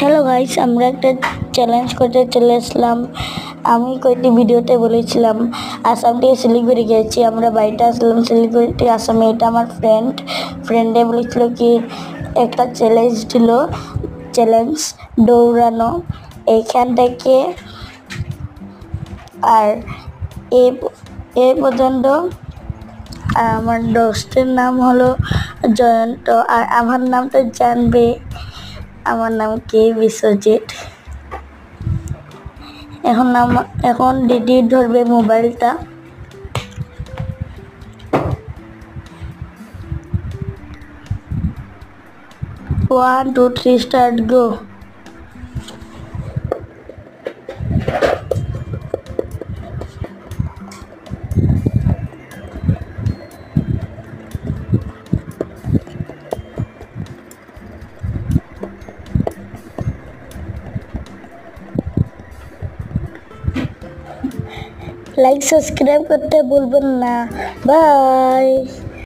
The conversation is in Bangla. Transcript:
হ্যালো গাইস, আমরা একটা চ্যালেঞ্জ করতে চলে আসলাম। আমি কয়েকটি ভিডিওতে বলেছিলাম আসাম থেকে শিলিগুড়ি গেছি, আমরা বাড়িতে আসলাম শিলিগুড়ি থেকে আসামে। এটা আমার ফ্রেন্ডে বলেছিল কি একটা চ্যালেঞ্জ দিল, চ্যালেঞ্জ দৌড়ানো এইখান থেকে। আর এই পর্যন্ত আমার দোস্তের নাম হলো জয়ন্ত, আর আমার নাম তো জানবে, আমার নাম কে বিশ্বজিৎ। এখন দিদি ধরবে মোবাইলটা। 1 2 3 স্টার্ট গো। লাইক সাবস্ক্রাইব করতে ভুলবেন না। বাই।